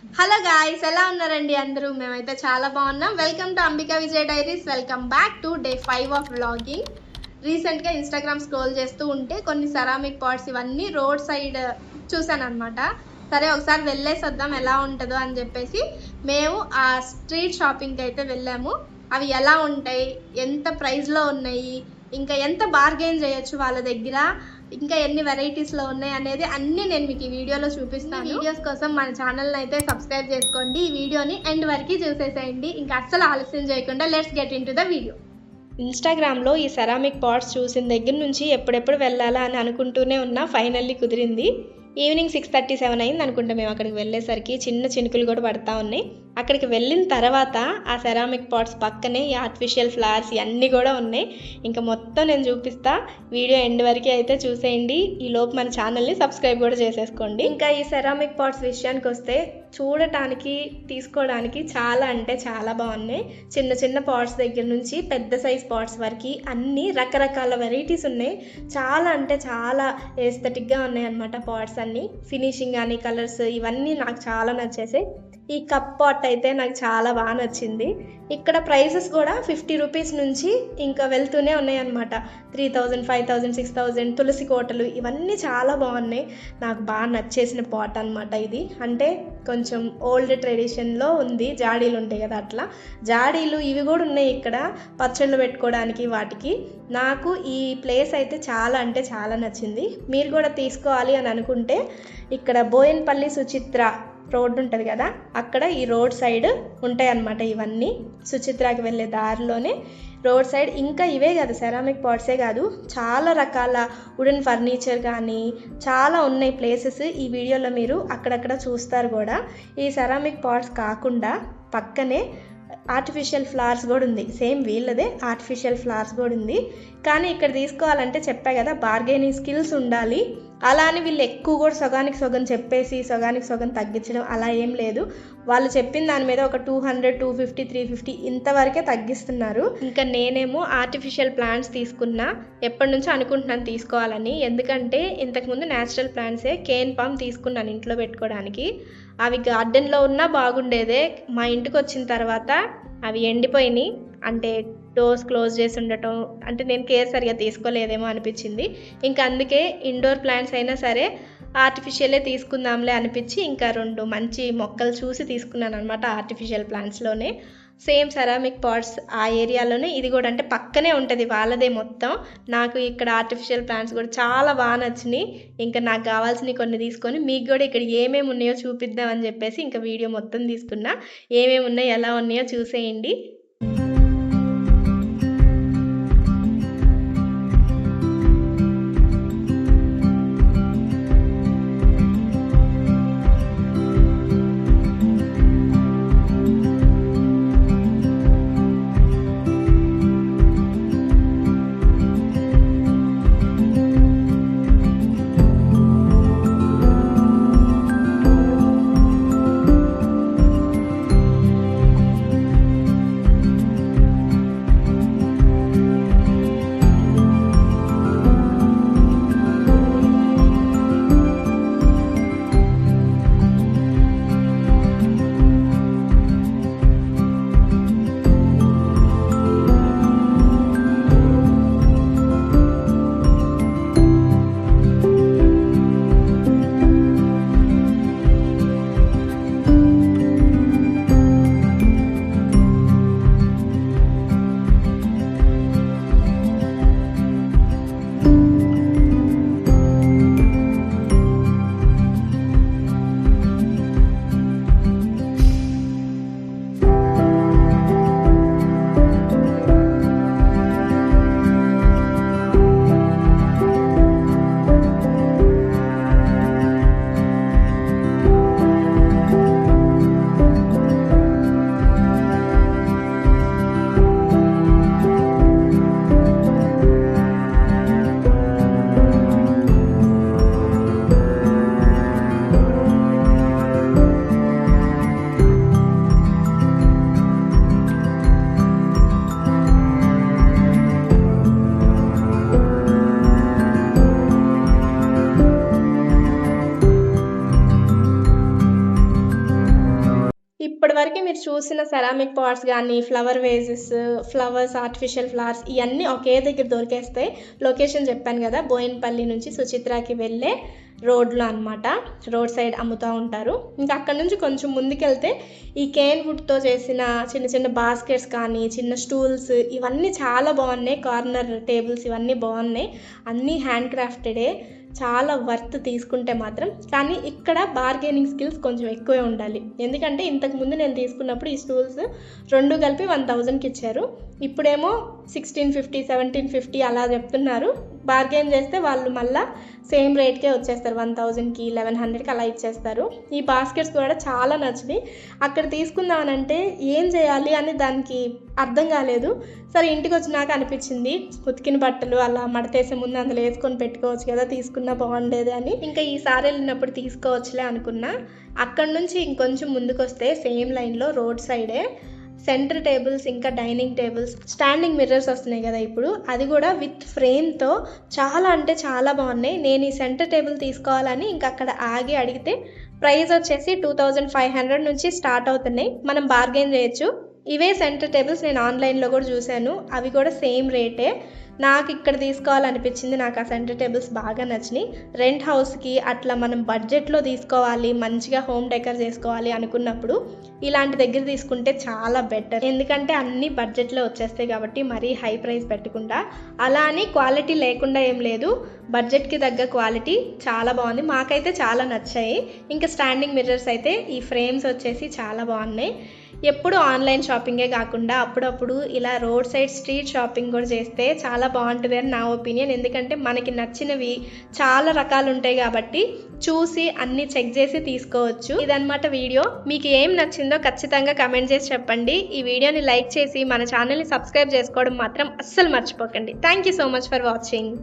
Hello guys, ఎలా ఉన్నారండి అందరూ? మేమైతే చాలా బాగున్నాం. Welcome to Ambika Vijay diaries. Welcome back to day 5 of vlogging. రీసెంట్గా ఇన్స్టాగ్రామ్ స్క్రోల్ చేస్తూ ఉంటే కొన్ని సెరామిక్ పాట్స్ ఇవన్నీ రోడ్ సైడ్ చూసాను అనమాట. సరే ఒకసారి వెళ్ళేసి వద్దాం ఎలా ఉంటుందో అని చెప్పేసి మేము ఆ స్ట్రీట్ షాపింగ్కి అయితే వెళ్ళాము. అవి ఎలా ఉంటాయి, ఎంత ప్రైస్లో ఉన్నాయి, ఇంకా ఎంత బార్గెయిన్ చేయొచ్చు వాళ్ళ దగ్గర, ఇంకా ఎన్ని వెరైటీస్లో ఉన్నాయి అనేది అన్నీ నేను మీకు ఈ వీడియోలో చూపిస్తాను. వీడియోస్ కోసం మన ఛానల్ని అయితే సబ్స్క్రైబ్ చేసుకోండి. ఈ వీడియోని ఎండ్ వరకు చూసేసేయండి. ఇంకా అస్సలు ఆలస్యం చేయకుండా let's get in to the video. ఇన్స్టాగ్రామ్లో ఈ సెరామిక్ పాట్స్ చూసిన దగ్గర నుంచి ఎప్పుడెప్పుడు వెళ్ళాలా అని అనుకుంటూనే ఉన్నా. ఫైనల్లీ కుదిరింది. ఈవినింగ్ 6:37 అయింది అనుకుంటా మేము అక్కడికి వెళ్ళేసరికి. చిన్న చినుకులు కూడా పడతా ఉన్నాయి. అక్కడికి వెళ్ళిన తర్వాత ఆ సెరామిక్ పాట్స్ పక్కనే ఈ ఆర్టిఫిషియల్ ఫ్లవర్స్ ఇవన్నీ కూడా ఉన్నాయి. ఇంకా మొత్తం నేను చూపిస్తా. వీడియో ఎండ్ వరకు అయితే చూసేయండి. ఈ లోపు మన ఛానల్ని సబ్స్క్రైబ్ కూడా చేసేసుకోండి. ఇంకా ఈ సెరామిక్ పాట్స్ విషయానికి వస్తే చూడటానికి, తీసుకోవడానికి చాలా అంటే చాలా బాగున్నాయి. చిన్న చిన్న పాట్స్ దగ్గర నుంచి పెద్ద సైజ్ పాట్స్ వరకు అన్నీ రకరకాల వెరైటీస్ ఉన్నాయి. చాలా అంటే చాలా ఎస్థెటిక్గా ఉన్నాయి అన్నమాట పాట్స్ అన్నీ. ఫినిషింగ్ కానీ కలర్స్ ఇవన్నీ నాకు చాలా నచ్చేసాయి. ఈ కప్ పాట్ అయితే నాకు చాలా బాగా నచ్చింది. ఇక్కడ ప్రైసెస్ కూడా 50 రూపీస్ నుంచి ఇంకా వెళ్తూనే ఉన్నాయి అన్నమాట. 3000, 5000, 6000 తులసి కోటలు ఇవన్నీ చాలా బాగున్నాయి. నాకు బాగా నచ్చేసిన పాట్ అనమాట ఇది. అంటే కొంచెం ఓల్డ్ ట్రెడిషన్లో ఉంది. జాడీలు ఉంటాయి కదా, అట్లా జాడీలు ఇవి కూడా ఉన్నాయి ఇక్కడ పచ్చళ్ళు పెట్టుకోవడానికి వాటికి. నాకు ఈ ప్లేస్ అయితే చాలా అంటే చాలా నచ్చింది. మీరు కూడా తీసుకోవాలి అని అనుకుంటే ఇక్కడ బోయన్పల్లి సుచిత్ర రోడ్ ఉంటుంది కదా, అక్కడ ఈ రోడ్ సైడ్ ఉంటాయి అన్నమాట ఇవన్నీ. సుచిత్రాకి వెళ్ళే దారిలోనే రోడ్ సైడ్. ఇంకా ఇవే కాదు, సెరామిక్ పాట్సే కాదు, చాలా రకాల వుడెన్ ఫర్నిచర్ కానీ చాలా ఉన్నాయి ప్లేసెస్. ఈ వీడియోలో మీరు అక్కడక్కడ చూస్తారు కూడా. ఈ సెరామిక్ పాట్స్ కాకుండా పక్కనే ఆర్టిఫిషియల్ ఫ్లవర్స్ కూడా ఉంది. సేమ్ వీళ్ళదే ఆర్టిఫిషియల్ ఫ్లవర్స్ కూడా ఉంది. కానీ ఇక్కడ తీసుకోవాలంటే చెప్పా కదా, బార్గెనింగ్ స్కిల్స్ ఉండాలి. అలా అని వీళ్ళు ఎక్కువ కూడా సగానికి సగం చెప్పేసి సగానికి సగం తగ్గించడం అలా ఏం లేదు. వాళ్ళు చెప్పిన దాని మీద ఒక 200, 250, 350 ఇంతవరకే తగ్గిస్తున్నారు. ఇంకా నేనేమో ఆర్టిఫిషియల్ ప్లాంట్స్ తీసుకున్నా. ఎప్పటి నుంచో అనుకుంటున్నాను తీసుకోవాలని. ఎందుకంటే ఇంతకుముందు న్యాచురల్ ప్లాంట్సే కేన్ పామ్ తీసుకున్నాను ఇంట్లో పెట్టుకోవడానికి. అవి గార్డెన్లో ఉన్నా బాగుండేదే. మా ఇంటికి వచ్చిన తర్వాత అవి ఎండిపోయినాయి. అంటే డోర్స్ క్లోజ్ చేసి ఉండటం, అంటే నేను కేర్ సరిగా తీసుకోలేదేమో అనిపించింది. ఇంకా అందుకే ఇండోర్ ప్లాంట్స్ అయినా సరే ఆర్టిఫిషియలే తీసుకుందాంలే అనిపించి ఇంకా 2 మంచి మొక్కలు చూసి తీసుకున్నాను అనమాట ఆర్టిఫిషియల్ ప్లాంట్స్లోనే. సేమ్ సెరామిక్ పాట్స్ ఆ ఏరియాలోనే ఇది కూడా, అంటే పక్కనే ఉంటుంది వాళ్ళదే మొత్తం. నాకు ఇక్కడ ఆర్టిఫిషియల్ ప్లాంట్స్ కూడా చాలా బాగా నచ్చినాయి. ఇంకా నాకు కావాల్సినవి కొన్ని తీసుకొని మీకు కూడా ఇక్కడ ఏమేమి ఉన్నాయో చూపిద్దామని చెప్పేసి ఇంకా వీడియో మొత్తం తీసుకున్నా. ఏమేమి ఉన్నాయో ఎలా ఉన్నాయో చూసేయండి. ఇప్పటివరకు మీరు చూసిన సెరామిక్ పాట్స్ కానీ flower wages, flowers, artificial flowers ఇవన్నీ ఒకే దగ్గర దొరికేస్తాయి. లొకేషన్ చెప్పాను కదా, బోయిన్పల్లి నుంచి సుచిత్రాకి వెళ్ళే రోడ్లో అనమాట. రోడ్ సైడ్ అమ్ముతూ ఉంటారు. ఇంకా అక్కడ నుంచి కొంచెం ముందుకెళ్తే ఈ కేన్ వుడ్తో చేసిన చిన్న చిన్న బాస్కెట్స్ కానీ చిన్న స్టూల్స్ ఇవన్నీ చాలా బాగున్నాయి. కార్నర్ టేబుల్స్ ఇవన్నీ బాగున్నాయి. అన్నీ హ్యాండ్ క్రాఫ్టెడే, చాలా వర్త్ తీసుకుంటే మాత్రం. కానీ ఇక్కడ బార్గెనింగ్ స్కిల్స్ కొంచెం ఎక్కువే ఉండాలి. ఎందుకంటే ఇంతకుముందు నేను తీసుకున్నప్పుడు ఈ స్టూల్స్ 2 కలిపి 1000కి ఇచ్చారు. ఇప్పుడేమో 1650, 1750 అలా చెప్తున్నారు. బార్గెన్ చేస్తే వాళ్ళు మళ్ళీ సేమ్ రేట్కే వచ్చేస్తారు. 1000కి 1100కి అలా ఇచ్చేస్తారు. ఈ బాస్కెట్స్ కూడా చాలా నచ్చింది. అక్కడ తీసుకుందామనంటే ఏం చేయాలి అని దానికి అర్థం కాలేదు. సరే ఇంటికి వచ్చినాక అనిపించింది, ఉతికిన బట్టలు అలా మడతేసే ముందు అందులో వేసుకొని పెట్టుకోవచ్చు కదా, తీసుకున్నా బాగుండేది అని. ఇంకా ఈసారి వెళ్ళినప్పుడు తీసుకోవచ్చులే అనుకున్నా. అక్కడ నుంచి ఇంకొంచెం ముందుకు వస్తే సేమ్ లైన్లో రోడ్ సైడే సెంటర్ టేబుల్స్, ఇంకా డైనింగ్ టేబుల్స్, స్టాండింగ్ మిర్రర్స్ వస్తున్నాయి కదా ఇప్పుడు, అది కూడా విత్ ఫ్రేమ్తో చాలా అంటే చాలా బాగున్నాయి. నేను ఈ సెంటర్ టేబుల్ తీసుకోవాలని ఇంకా అక్కడ ఆగి అడిగితే ప్రైస్ వచ్చేసి 2500 నుంచి స్టార్ట్ అవుతున్నాయి. మనం బార్గెన్ చేయొచ్చు. ఇవే సెంటర్ టేబుల్స్ నేను ఆన్లైన్లో కూడా చూశాను, అవి కూడా సేమ్ రేటే. నాకు ఇక్కడ తీసుకోవాలనిపించింది. నాకు ఆ సెంటర్ టేబుల్స్ బాగా నచ్చినాయి. రెంట్ హౌస్కి అట్లా మనం బడ్జెట్లో తీసుకోవాలి, మంచిగా హోమ్ డెకర్ చేసుకోవాలి అనుకున్నప్పుడు ఇలాంటి దగ్గర తీసుకుంటే చాలా బెటర్. ఎందుకంటే అన్నీ బడ్జెట్లో వచ్చేస్తాయి కాబట్టి మరీ హై ప్రైస్ పెట్టకుండా. అలా అని క్వాలిటీ లేకుండా ఏం లేదు, బడ్జెట్కి తగ్గ క్వాలిటీ చాలా బాగుంది. మాకైతే చాలా నచ్చాయి. ఇంకా స్టాండింగ్ మిర్రర్స్ అయితే ఈ ఫ్రేమ్స్ వచ్చేసి చాలా బాగున్నాయి. ఎప్పుడు ఆన్లైన్ షాపింగే కాకుండా అప్పుడప్పుడు ఇలా రోడ్ సైడ్ స్ట్రీట్ షాపింగ్ కూడా చేస్తే చాలా బాగుంటుంది అని నా ఒపీనియన్. ఎందుకంటే మనకి నచ్చినవి చాలా రకాలు ఉంటాయి కాబట్టి చూసి అన్ని చెక్ చేసి తీసుకోవచ్చు. ఇదన్నమాట వీడియో. మీకు ఏం నచ్చిందో ఖచ్చితంగా కమెంట్ చేసి చెప్పండి. ఈ వీడియోని లైక్ చేసి మన ఛానల్ని సబ్స్క్రైబ్ చేసుకోవడం మాత్రం అస్సలు మర్చిపోకండి. Thank you so much for watching.